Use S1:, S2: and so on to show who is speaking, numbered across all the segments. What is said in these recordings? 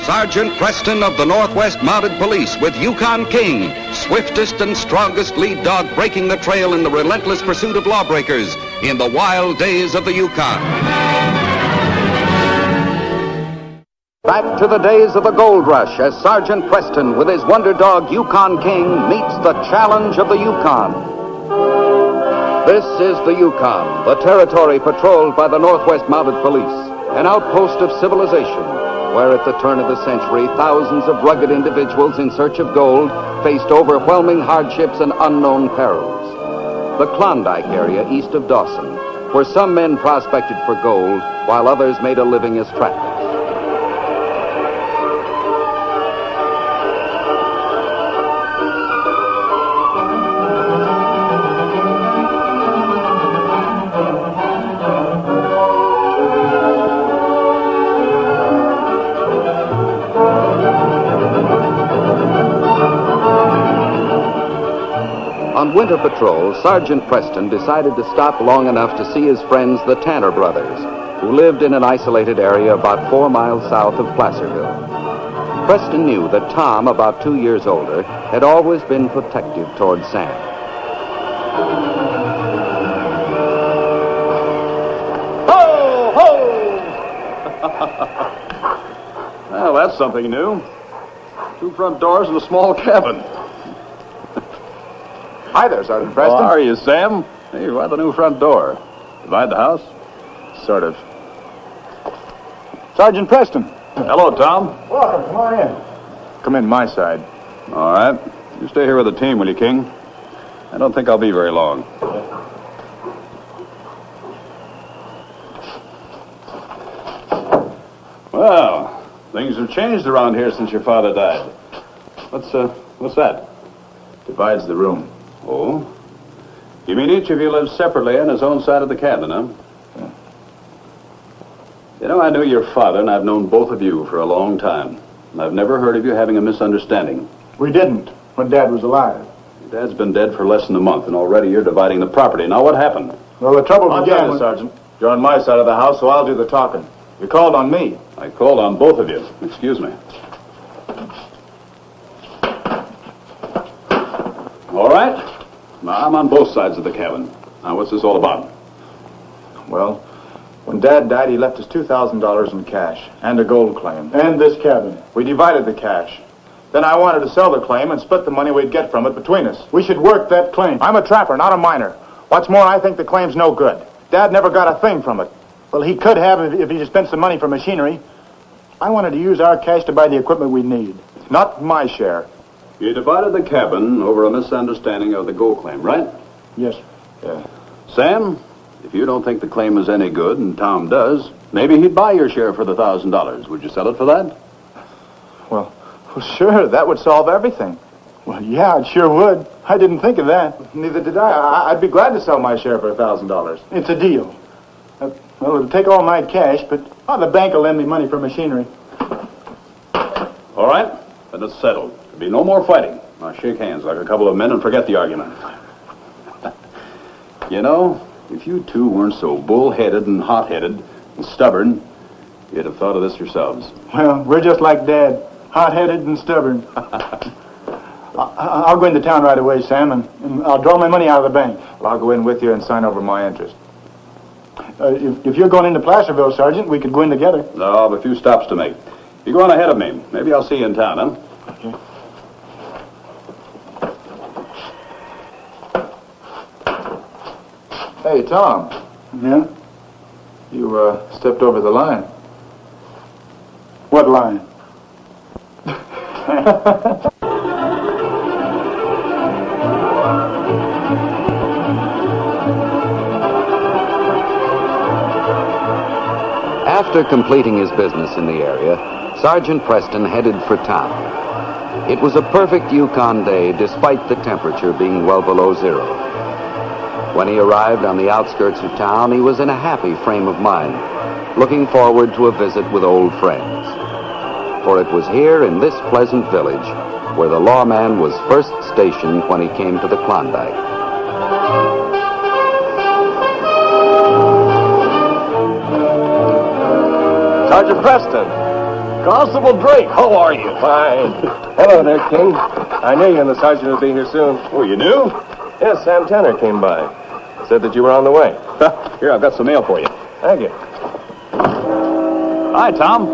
S1: Sergeant Preston of the Northwest Mounted Police with Yukon King, swiftest and strongest lead dog breaking the trail in the relentless pursuit of lawbreakers in the wild days of the Yukon. Back to the days of the gold rush as Sergeant Preston with his wonder dog Yukon King meets the challenge of the Yukon. This is the Yukon, the territory patrolled by the Northwest Mounted Police, an outpost of civilization where at the turn of the century, thousands of rugged individuals in search of gold faced overwhelming hardships and unknown perils. The Klondike area east of Dawson, where some men prospected for gold while others made a living as trappers. On winter patrol, Sergeant Preston decided to stop long enough to see his friends, the Tanner brothers, who lived in an isolated area about 4 miles south of Placerville. Preston knew that Tom, about 2 years older, had always been protective toward Sam.
S2: Ho, ho! Well, that's something new. 2 front doors and a small cabin.
S3: Hi there, Sergeant Preston.
S2: How are you, Sam? Hey, why the new front door? Divide the house? Sort of.
S3: Sergeant Preston.
S2: Hello, Tom.
S3: Welcome. Come on in. Come in my side.
S2: All right. You stay here with the team, will you, King? I don't think I'll be very long. Well, things have changed around here since your father died. What's that?
S3: Divides the room.
S2: Oh? You mean each of you lives separately on his own side of the cabin, huh?
S3: Yeah.
S2: You know, I knew your father, and I've known both of you for a long time. And I've never heard of you having a misunderstanding.
S3: We didn't when Dad was alive.
S2: Your dad's been dead for less than a month, and already you're dividing the property. Now, what happened?
S3: Well, the trouble
S4: I'll
S3: began
S4: tell you,
S3: when...
S4: Sergeant. You're on my side of the house, so I'll do the talking. You called on me.
S2: I called on both of you. Excuse me. All right. Now, I'm on both sides of the cabin. Now, what's this all about?
S4: Well, when Dad died, he left us $2,000 in cash and a gold claim.
S3: And this cabin.
S4: We divided the cash. Then I wanted to sell the claim and split the money we'd get from it between us.
S3: We should work that claim.
S4: I'm a trapper, not a miner. What's more, I think the claim's no good. Dad never got a thing from it.
S3: Well, he could have if he just spent some money for machinery. I wanted to use our cash to buy the equipment we need.
S4: Not my share.
S2: You divided the cabin over a misunderstanding of the gold claim, right?
S3: Yes.
S4: Yeah.
S2: Sam, if you don't think the claim is any good, and Tom does, maybe he'd buy your share for the $1,000. Would you sell it for that?
S4: Well, sure, that would solve everything.
S3: Well, yeah, it sure would. I didn't think of that.
S4: Neither did I. I'd be glad to sell my share for $1,000.
S3: It's a deal. Well, it'll take all my cash, but the bank will lend me money for machinery.
S2: All right, then it's settled. There'll be no more fighting. Now shake hands like a couple of men and forget the argument. You know, if you two weren't so bull-headed and hot-headed and stubborn, you'd have thought of this yourselves.
S3: Well, we're just like Dad, hot-headed and stubborn. I'll go into town right away, Sam, and I'll draw my money out of the bank.
S4: Well, I'll go in with you and sign over my interest.
S3: If you're going into Placerville, Sergeant, we could go in together.
S2: No, I've a few stops to make. You go on ahead of me. Maybe I'll see you in town, huh?
S3: Okay.
S4: Hey, Tom.
S3: Yeah?
S4: You, stepped over the line.
S3: What line?
S1: After completing his business in the area, Sergeant Preston headed for town. It was a perfect Yukon day despite the temperature being well below zero. When he arrived on the outskirts of town, he was in a happy frame of mind, looking forward to a visit with old friends. For it was here in this pleasant village where the lawman was first stationed when he came to the Klondike.
S4: Sergeant Preston.
S2: Constable Drake, how are you?
S5: Fine. Hello there, King. I knew you and the sergeant would be here soon.
S2: Oh, you knew?
S5: Yes, Sam Tanner came by. Said that you were on the way.
S2: Here, I've got some mail for you.
S5: Thank you.
S2: Hi, Tom.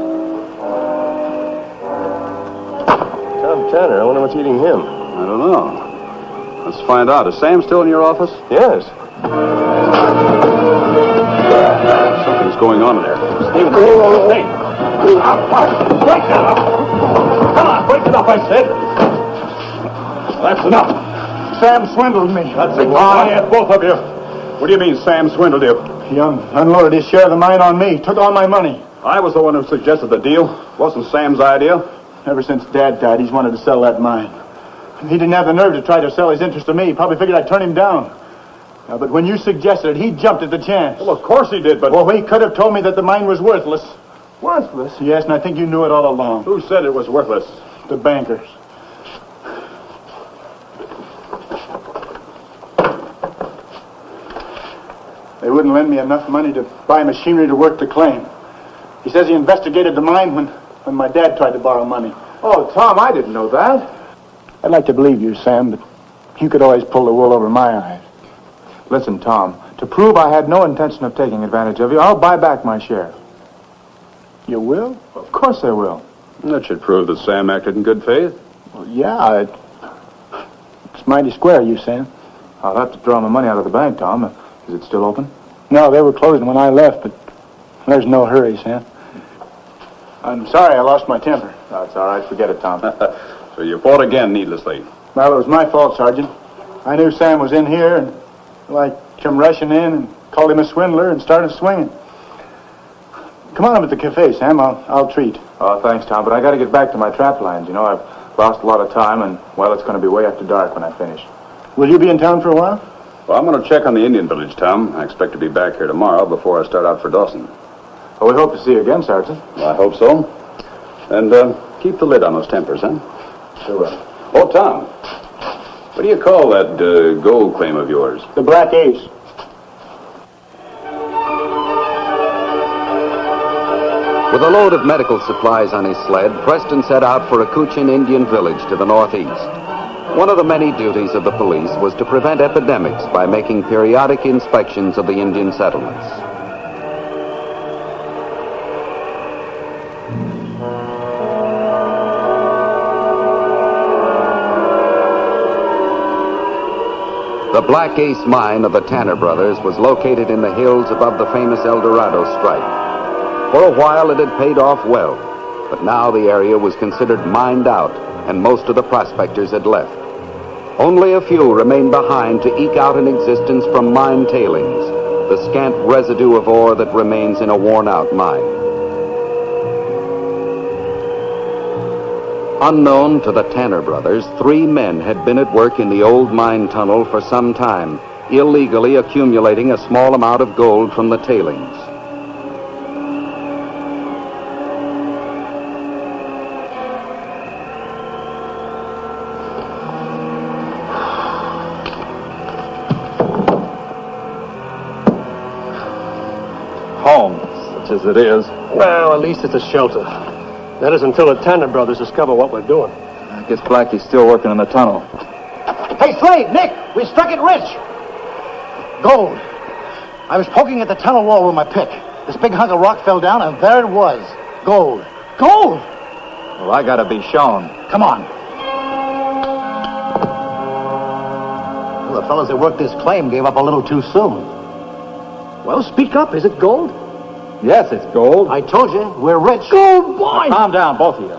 S5: Tom Tanner, I wonder what's eating him.
S2: I don't know. Let's find out. Is Sam still in your office?
S5: Yes.
S2: Something's going on in there. Hey, break that up! Come on, break it up, I said. That's enough.
S3: Sam swindled me.
S2: That's it. Quiet, both of you. What do you mean Sam swindled you?
S3: He unloaded his share of the mine on me, took all my money.
S2: I was the one who suggested the deal. Wasn't Sam's idea.
S3: Ever since Dad died, he's wanted to sell that mine. He didn't have the nerve to try to sell his interest to me. He probably figured I'd turn him down. But when you suggested it, he jumped at the chance.
S2: Well, of course he did, but...
S3: Well, he could have told me that the mine was worthless.
S5: Worthless?
S3: Yes, and I think you knew it all along.
S2: Who said it was worthless?
S3: The bankers. They wouldn't lend me enough money to buy machinery to work the claim. He says he investigated the mine when my dad tried to borrow money.
S4: Oh, Tom, I didn't know that.
S3: I'd like to believe you, Sam, but you could always pull the wool over my eyes.
S4: Listen, Tom, to prove I had no intention of taking advantage of you, I'll buy back my share.
S3: You will?
S4: Of course I will.
S2: That should prove that Sam acted in good faith.
S3: Well, yeah, it's mighty square of you, Sam.
S4: I'll have to draw my money out of the bank, Tom. Is it still open?
S3: No, they were closing when I left, but there's no hurry, Sam. I'm sorry I lost my temper.
S4: That's all right. Forget it, Tom.
S2: So you fought again needlessly.
S3: Well, it was my fault, Sergeant. I knew Sam was in here, and I come rushing in and called him a swindler and started swinging. Come on up at the cafe, Sam. I'll treat.
S4: Oh, thanks, Tom, but I got to get back to my trap lines. You know, I've lost a lot of time, and, well, it's going to be way after dark when I finish.
S3: Will you be in town for a while?
S2: Well, I'm going to check on the Indian village, Tom. I expect to be back here tomorrow before I start out for Dawson.
S4: Well, we hope to see you again, Sergeant.
S2: Well, I hope so. And keep the lid on those tempers, huh?
S4: Sure will.
S2: Oh, Tom, what do you call that gold claim of yours?
S3: The Black Ace.
S1: With a load of medical supplies on his sled, Preston set out for a Cochin Indian village to the northeast. One of the many duties of the police was to prevent epidemics by making periodic inspections of the Indian settlements. The Black Ace mine of the Tanner brothers was located in the hills above the famous El Dorado strike. For a while it had paid off well, but now the area was considered mined out and most of the prospectors had left. Only a few remained behind to eke out an existence from mine tailings, the scant residue of ore that remains in a worn-out mine. Unknown to the Tanner brothers, 3 men had been at work in the old mine tunnel for some time, illegally accumulating a small amount of gold from the tailings.
S5: Home, such as it is.
S6: Well, at least it's a shelter. That is until the Tanner brothers discover what we're doing.
S4: I guess Blackie's still working in the tunnel.
S7: Hey, Slade, Nick, we struck it rich. Gold. I was poking at the tunnel wall with my pick. This big hunk of rock fell down, and there it was. Gold. Gold!
S4: Well, I gotta be shown.
S7: Come on. Well, the fellows that worked this claim gave up a little too soon.
S6: Well, speak up. Is it gold?
S4: Yes, it's gold.
S7: I told you, we're rich.
S6: Gold, boy!
S8: Calm down, both of you.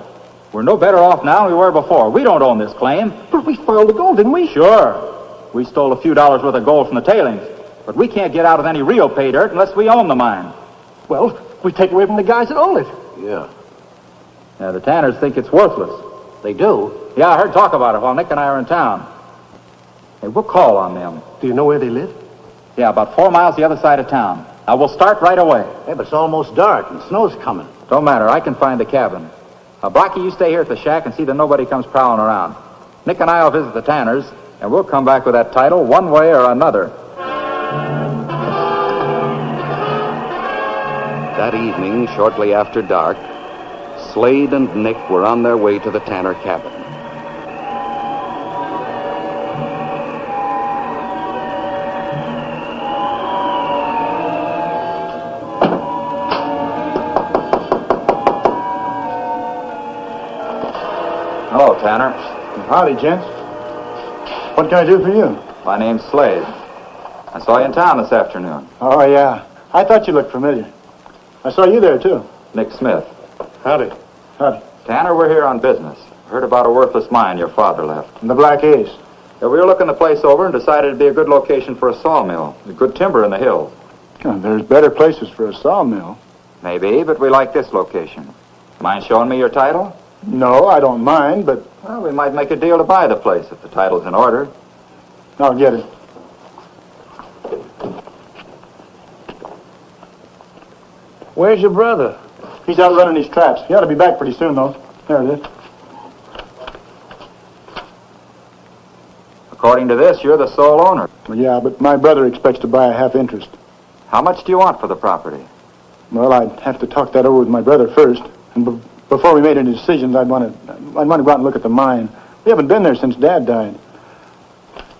S8: We're no better off now than we were before. We don't own this claim.
S6: But we found the gold, didn't we?
S8: Sure. We stole a few dollars worth of gold from the tailings. But we can't get out of any real pay dirt unless we own the mine.
S6: Well, we take away from the guys that own it.
S7: Yeah.
S8: Now, the Tanners think it's worthless.
S7: They do?
S8: Yeah, I heard talk about it while Nick and I are in town. Hey, we'll call on them.
S6: Do you know where they live?
S8: Yeah, about 4 miles the other side of town. Now, we'll start right away.
S7: Hey, but it's almost dark, and snow's coming.
S8: Don't matter. I can find the cabin. Now, Blackie, you stay here at the shack and see that nobody comes prowling around. Nick and I will visit the Tanners, and we'll come back with that title one way or another.
S1: That evening, shortly after dark, Slade and Nick were on their way to the Tanner cabin.
S8: Hello, Tanner.
S3: Howdy, gents. What can I do for you?
S8: My name's Slade. I saw you in town this afternoon.
S3: Oh, yeah. I thought you looked familiar. I saw you there, too.
S8: Nick Smith.
S6: Howdy.
S3: Howdy.
S8: Tanner, we're here on business. Heard about a worthless mine your father left.
S3: And the Black Ace.
S8: Yeah, we were looking the place over and decided it'd be a good location for a sawmill. There's good timber in the hills.
S3: Oh, there's better places for a sawmill.
S8: Maybe, but we like this location. Mind showing me your title?
S3: No, I don't mind, but
S8: Well, we might make a deal to buy the place if the title's in order.
S3: I'll get it.
S6: Where's your brother?
S3: He's out running his traps. He ought to be back pretty soon, though. There it is.
S8: According to this, you're the sole owner.
S3: Well, yeah, but my brother expects to buy a half interest.
S8: How much do you want for the property?
S3: Well, I'd have to talk that over with my brother first. And before we made any decisions, I'd want to go out and look at the mine. We haven't been there since Dad died.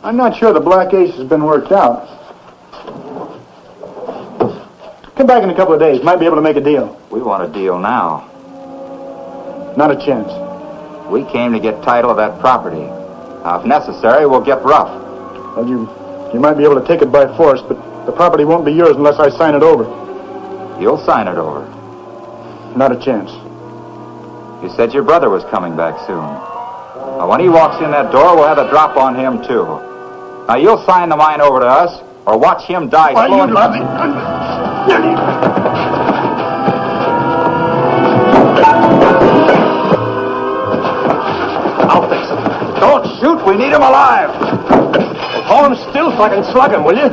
S3: I'm not sure the Black Ace has been worked out. Come back in a couple of days. Might be able to make a deal.
S8: We want a deal now.
S3: Not a chance.
S8: We came to get title of that property. Now, if necessary, we'll get rough.
S3: Well, you might be able to take it by force, but the property won't be yours unless I sign it over.
S8: You'll sign it over.
S3: Not a chance.
S8: You said your brother was coming back soon. Now, when he walks in that door, we'll have a drop on him, too. Now, you'll sign the mine over to us, or watch him die slowly.
S6: I'll fix him.
S8: Don't shoot! We need him alive!
S6: Hold him still so I can slug him, will you?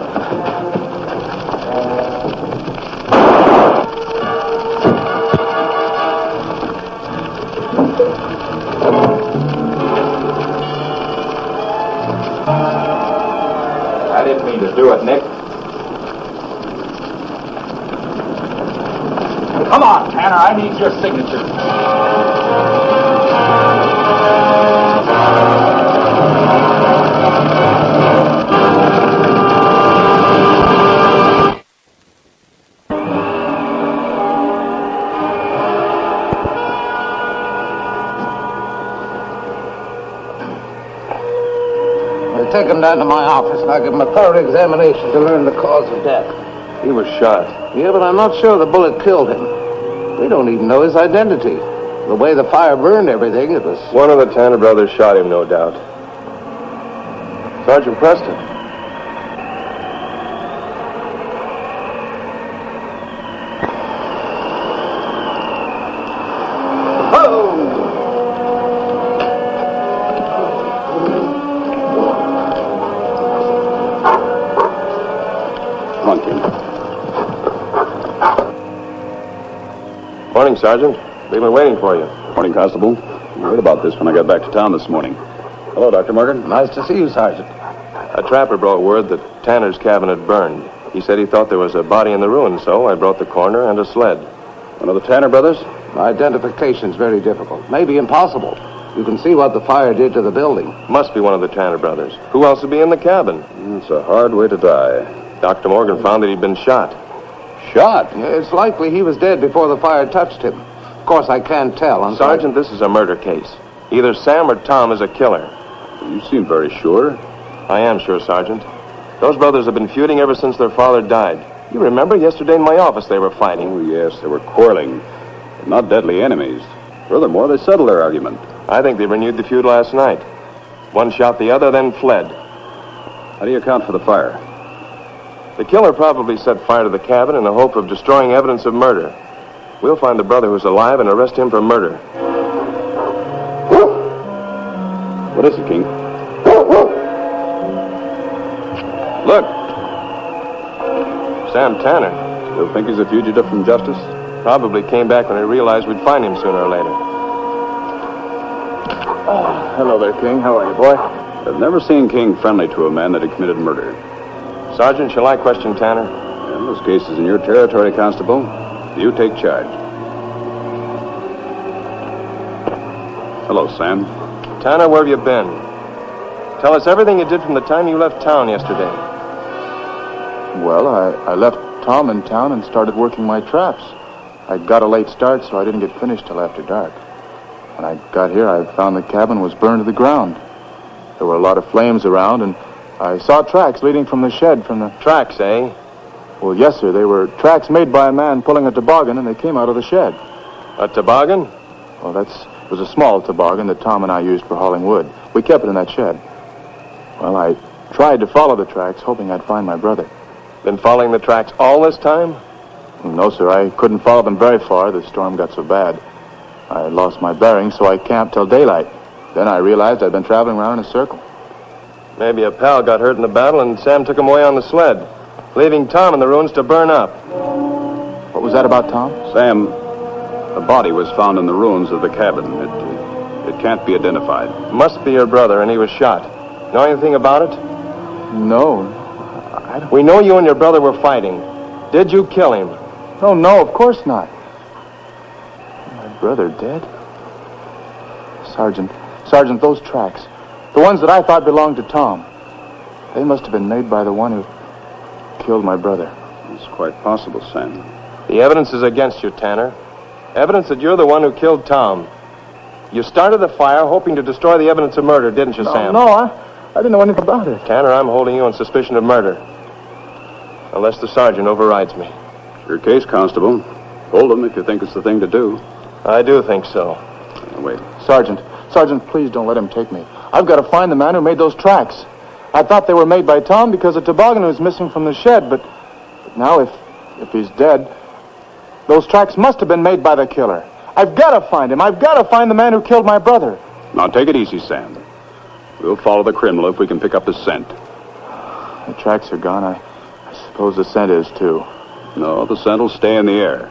S8: I didn't mean to do it, Nick. Come on, Tanner. I need your signature.
S7: I'll take him down to my office and I'll give him a thorough examination to learn the cause of death.
S5: He was shot.
S7: Yeah, but I'm not sure the bullet killed him. We don't even know his identity. The way the fire burned everything, it was...
S5: One of the Tanner brothers shot him, no doubt. Sergeant Preston. Morning, Sergeant. We've been waiting for you.
S2: Morning, Constable. I heard about this when I got back to town this morning. Hello, Dr. Morgan.
S7: Nice to see you, Sergeant.
S5: A trapper brought word that Tanner's cabin had burned. He said he thought there was a body in the ruins, so I brought the coroner and a sled.
S2: One of the Tanner brothers?
S7: Identification's very difficult. Maybe impossible. You can see what the fire did to the building.
S5: Must be one of the Tanner brothers. Who else would be in the cabin?
S2: It's a hard way to die.
S5: Dr. Morgan found that he'd been shot.
S2: Shot?
S7: Yeah, it's likely he was dead before the fire touched him. Of course, I can't tell.
S5: Sergeant, this is a murder case. Either Sam or Tom is a killer.
S2: You seem very sure.
S5: I am sure, Sergeant. Those brothers have been feuding ever since their father died. You remember, yesterday in my office they were fighting.
S2: Oh, yes, they were quarreling. But not deadly enemies. Furthermore, they settled their argument.
S5: I think they renewed the feud last night. One shot the other, then fled.
S2: How do you account for the fire?
S5: The killer probably set fire to the cabin in the hope of destroying evidence of murder. We'll find the brother who's alive and arrest him for murder.
S2: What is it, King? Look!
S5: Sam Tanner.
S2: Still think he's a fugitive from justice?
S5: Probably came back when he realized we'd find him sooner or later.
S3: Hello there, King. How are you, boy?
S2: I've never seen King friendly to a man that had committed murder.
S5: Sergeant, shall I question Tanner?
S2: And this case is in your territory, Constable. You take charge. Hello, Sam.
S5: Tanner, where have you been? Tell us everything you did from the time you left town yesterday.
S4: Well, I left Tom in town and started working my traps. I got a late start, so I didn't get finished till after dark. When I got here, I found the cabin was burned to the ground. There were a lot of flames around, and I saw tracks leading from the shed from the...
S5: Tracks, eh?
S4: Well, yes, sir. They were tracks made by a man pulling a toboggan, and they came out of the shed.
S5: A toboggan?
S4: Well, it was a small toboggan that Tom and I used for hauling wood. We kept it in that shed. Well, I tried to follow the tracks, hoping I'd find my brother.
S5: Been following the tracks all this time?
S4: Well, no, sir. I couldn't follow them very far. The storm got so bad. I lost my bearings, so I camped till daylight. Then I realized I'd been traveling around in a circle.
S5: Maybe a pal got hurt in the battle and Sam took him away on the sled, leaving Tom in the ruins to burn up.
S4: What was that about, Tom?
S2: Sam, a body was found in the ruins of the cabin. It can't be identified.
S5: Must be your brother, and he was shot. Know anything about it?
S4: No. I don't...
S5: We know you and your brother were fighting. Did you kill him?
S4: No, of course not. My brother dead? Sergeant, those tracks, the ones that I thought belonged to Tom, they must have been made by the one who killed my brother.
S2: It's quite possible, Sam.
S5: The evidence is against you, Tanner. Evidence that you're the one who killed Tom. You started the fire hoping to destroy the evidence of murder, didn't you, Sam?
S4: No, I didn't know anything about it.
S5: Tanner, I'm holding you on suspicion of murder. Unless the sergeant overrides me.
S2: Your case, Constable. Hold him if you think it's the thing to do.
S5: I do think so.
S2: Wait.
S4: Sergeant, please don't let him take me. I've got to find the man who made those tracks. I thought they were made by Tom because a toboggan was missing from the shed, but now if he's dead, those tracks must have been made by the killer. I've got to find him. I've got to find the man who killed my brother.
S2: Now, take it easy, Sam. We'll follow the criminal if we can pick up his scent.
S4: The tracks are gone. I suppose the scent is, too.
S2: No, the scent will stay in the air.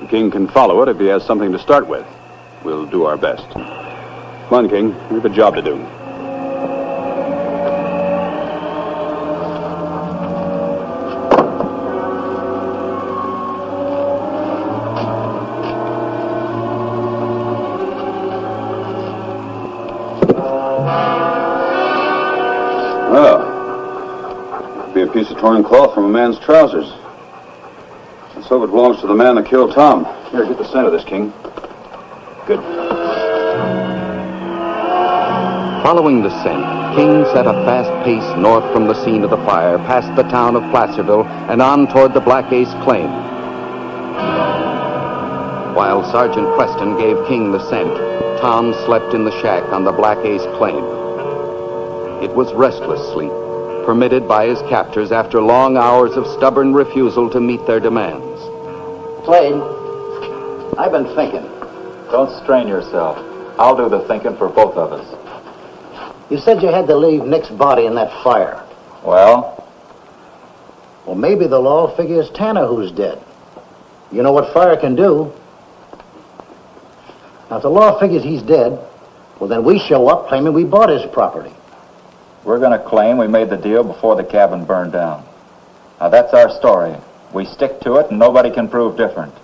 S2: The king can follow it if he has something to start with. We'll do our best. Come on, King. We have a job to do. Well, be a piece of torn cloth from a man's trousers. Let's hope it belongs to the man that killed Tom. Here, get the scent of this, King. Good.
S1: Following the scent, King set a fast pace north from the scene of the fire, past the town of Placerville, and on toward the Black Ace Claim. While Sergeant Preston gave King the scent, Tom slept in the shack on the Black Ace Claim. It was restless sleep, permitted by his captors after long hours of stubborn refusal to meet their demands.
S7: Slade, I've been thinking.
S8: Don't strain yourself. I'll do the thinking for both of us.
S7: You said you had to leave Nick's body in that fire.
S8: Well,
S7: Maybe the law figures Tanner who's dead. You know what fire can do. Now, if the law figures he's dead, well, then we show up claiming we bought his property.
S8: we're going to claim we made the deal before the cabin burned down. Now, that's our story. We stick to it, and nobody can prove different.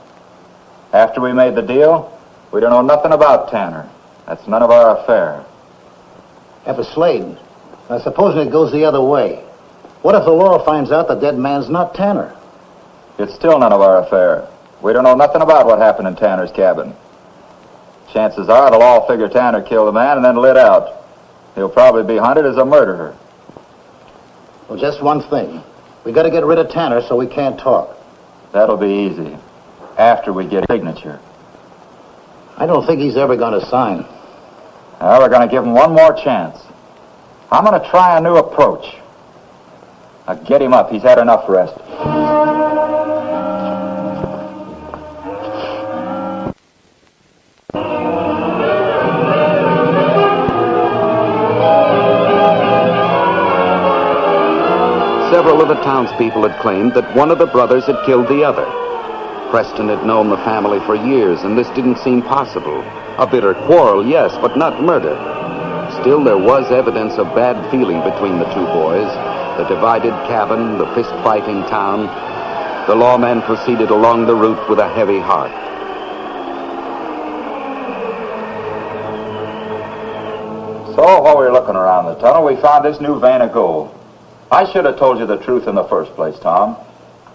S8: After we made the deal, we don't know nothing about Tanner. That's none of our affair.
S7: Yeah, but Slade, now supposing it goes the other way. What if the law finds out the dead man's not Tanner?
S8: It's still none of our affair. We don't know nothing about what happened in Tanner's cabin. Chances are the law will figure Tanner killed the man and then lit out. He'll probably be hunted as a murderer.
S7: Well, just one thing. We got to get rid of Tanner so we can't talk.
S8: That'll be easy. After we get a signature.
S7: I don't think he's ever going to sign.
S8: Well, we're going to give him one more chance. I'm going to try a new approach. Now get him up. He's had enough rest.
S1: Several of the townspeople had claimed that one of the brothers had killed the other. Preston had known the family for years, and this didn't seem possible. A bitter quarrel, yes, but not murder. Still, there was evidence of bad feeling between the two boys. The divided cabin, the fist fight in town. The lawman proceeded along the route with a heavy heart.
S8: Oh, while we were looking around the tunnel, we found this new vein of gold. I should have told you the truth in the first place, Tom.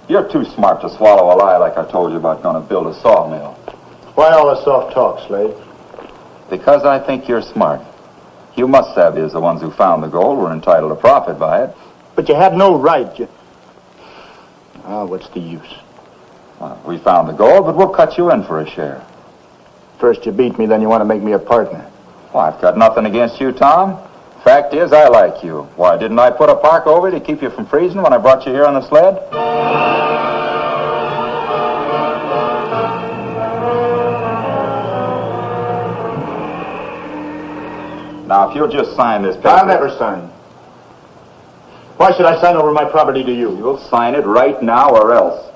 S8: You're too smart to swallow a lie like I told you about going to build a sawmill.
S3: Why all the soft talk, Slade?
S8: Because I think you're smart. You must savvy as the ones who found the gold were entitled to profit by it.
S3: But you had no right. What's the use?
S8: Well, we found the gold, but we'll cut you in for a share.
S3: First you beat me, then you want to make me a partner.
S8: Well, I've got nothing against you, Tom. Fact is, I like you. Why, didn't I put a park over you to keep you from freezing when I brought you here on the sled? Now, if you'll just sign this paper...
S3: I'll never sign. Why should I sign over my property to you?
S8: You'll sign it right now or else.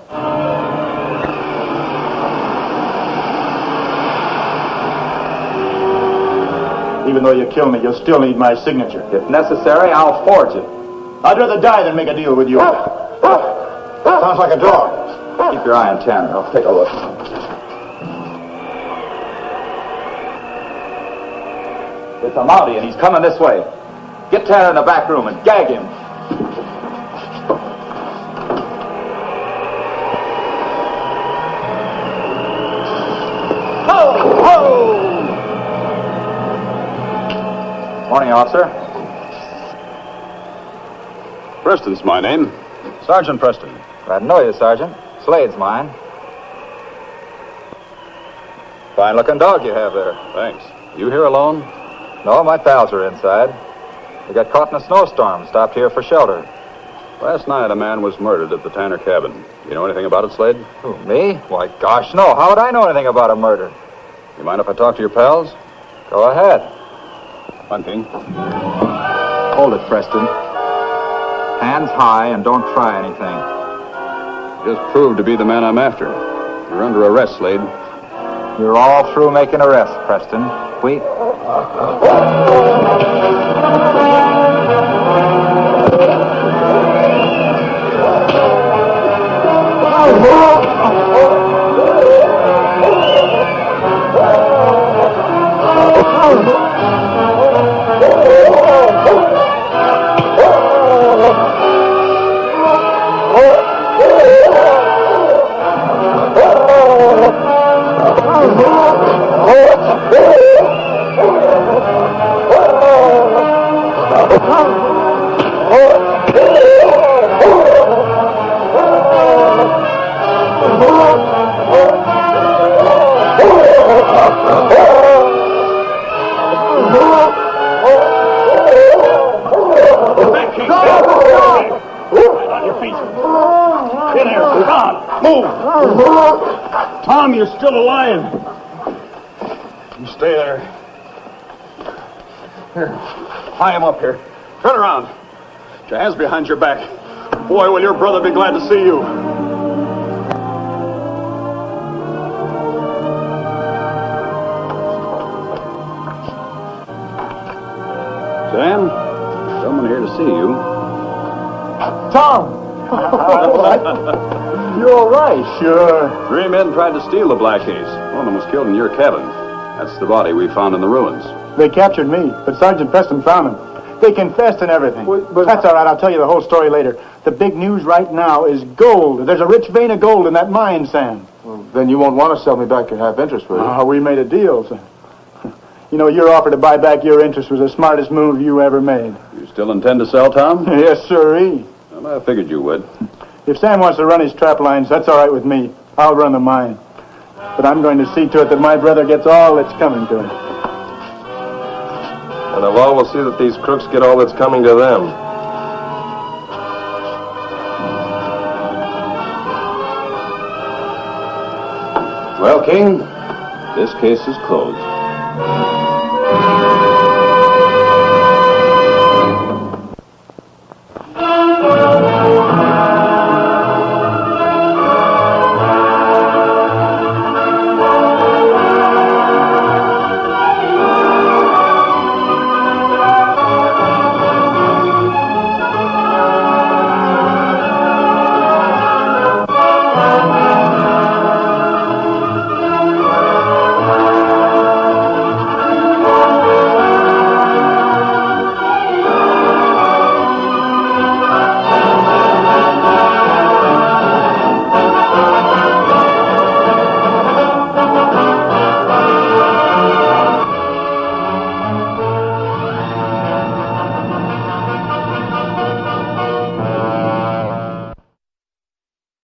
S3: Even though you kill me, you'll still need my signature.
S8: If necessary, I'll forge it.
S3: I'd rather die than make a deal with you. Sounds like a dog.
S8: Keep your eye on Tanner. I'll take a look. It's a Mountie, and he's coming this way. Get Tanner in the back room and gag him. Morning, officer.
S2: Preston's my name. Sergeant Preston.
S8: Glad to know you, Sergeant. Slade's mine. Fine-looking dog you have there.
S2: Thanks. You here alone?
S8: No, my pals are inside. We got caught in a snowstorm, stopped here for shelter.
S2: Last night, a man was murdered at the Tanner cabin. You know anything about it, Slade?
S8: Who, me? Why, gosh, no. How would I know anything about a murder?
S2: You mind if I talk to your pals?
S8: Go ahead.
S2: Come on, King.
S8: Hold it, Preston. Hands high and don't try anything.
S2: Just proved to be the man I'm after. You're under arrest, Slade.
S8: You're all through making arrests, Preston. We...
S6: Tom, you're still alive. You stay there.
S2: Here, tie him up here. Turn around. Put your hands behind your back. Boy, will your brother be glad to see you. Sam, someone here to see you.
S3: Tom! You're all right. Sure.
S2: 3 men tried to steal the Black Ace. One of them was killed in your cabin. That's the body we found in the ruins.
S3: They captured me, but Sergeant Preston found them. They confessed and everything. But that's all right. I'll tell you the whole story later. The big news right now is gold. There's a rich vein of gold in that mine, Sam.
S4: Well, then you won't want to sell me back your half interest, will you?
S3: We made a deal, Sam. You know, your offer to buy back your interest was the smartest move you ever made.
S2: You still intend to sell, Tom?
S3: Yes, sirree.
S2: Well, I figured you would.
S3: If Sam wants to run his trap lines, that's all right with me. I'll run the mine. But I'm going to see to it that my brother gets all that's coming to him.
S5: And the law will see that these crooks get all that's coming to them.
S2: Well, King, this case is closed.